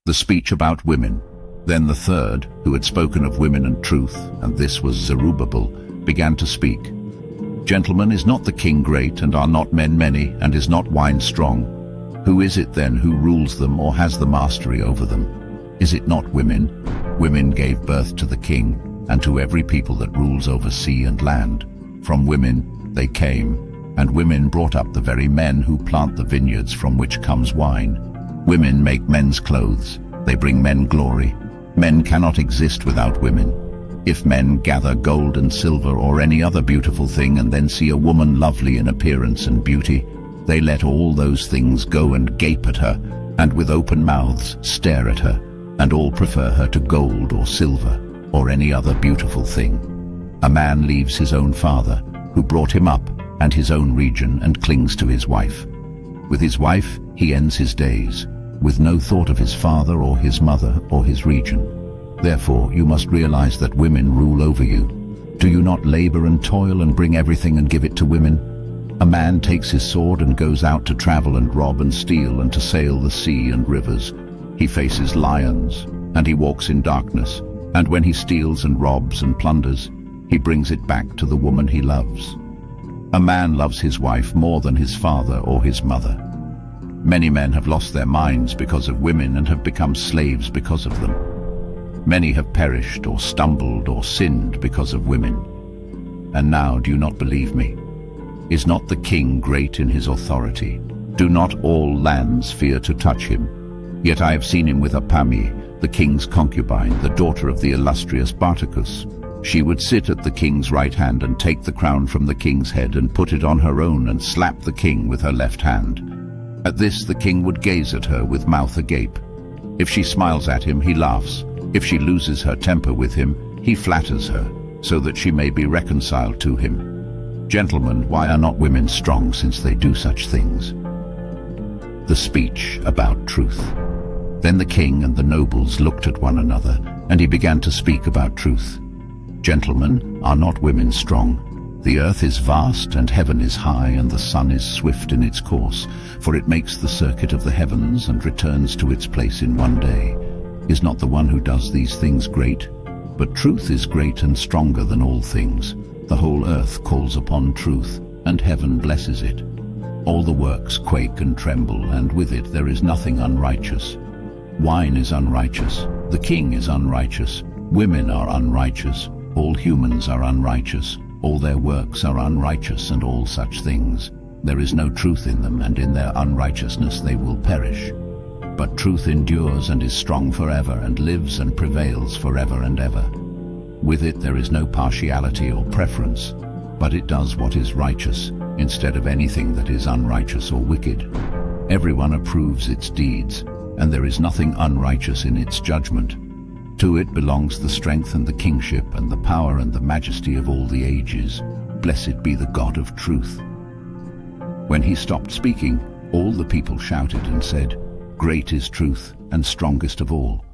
The speech about women. Then the third, who had spoken of women and truth, and this was Zerubbabel, began to speak. Gentlemen, is not the king great, and are not men many, and is not wine strong? Who is it then who rules them or has the mastery over them? Is it not women? Women gave birth to the king, and to every people that rules over sea and land. From women they came, and women brought up the very men who plant the vineyards from which comes wine. Women make men's clothes, they bring men glory. Men cannot exist without women. If men gather gold and silver or any other beautiful thing and then see a woman lovely in appearance and beauty, they let all those things go and gape at her, and with open mouths stare at her, and all prefer her to gold or silver or any other beautiful thing. A man leaves his own father, who brought him up, and his own region, and clings to his wife. With his wife he ends his days, with no thought of his father or his mother or his region. Therefore you must realize that women rule over you. Do you not labor and toil and bring everything and give it to women? A man takes his sword and goes out to travel and rob and steal and to sail the sea and rivers. He faces lions, and he walks in darkness, and when he steals and robs and plunders, he brings it back to the woman he loves. A man loves his wife more than his father or his mother. Many men have lost their minds because of women and have become slaves because of them. Many have perished or stumbled or sinned because of women. And now do you not believe me? Is not the king great in his authority? Do not all lands fear to touch him? Yet I have seen him with Apami, the king's concubine, the daughter of the illustrious Bartacus. She would sit at the king's right hand and take the crown from the king's head and put it on her own and slap the king with her left hand. At this the king would gaze at her with mouth agape. If she smiles at him, he laughs. If she loses her temper with him, he flatters her, so that she may be reconciled to him. Gentlemen, why are not women strong since they do such things? The speech about truth. Then the king and the nobles looked at one another, and he began to speak about truth. Gentlemen, are not women strong? The earth is vast, and heaven is high, and the sun is swift in its course, for it makes the circuit of the heavens and returns to its place in one day. Is not the one who does these things great? But truth is great and stronger than all things. The whole earth calls upon truth, and heaven blesses it. All the works quake and tremble, and with it there is nothing unrighteous. Wine is unrighteous, the king is unrighteous, women are unrighteous, all humans are unrighteous, all their works are unrighteous, and all such things. There is no truth in them, and in their unrighteousness they will perish. But truth endures and is strong forever, and lives and prevails forever and ever. With it there is no partiality or preference, but it does what is righteous, instead of anything that is unrighteous or wicked. Everyone approves its deeds, and there is nothing unrighteous in its judgment. To it belongs the strength and the kingship and the power and the majesty of all the ages. Blessed be the God of truth. When he stopped speaking, all the people shouted and said, Great is truth, and strongest of all.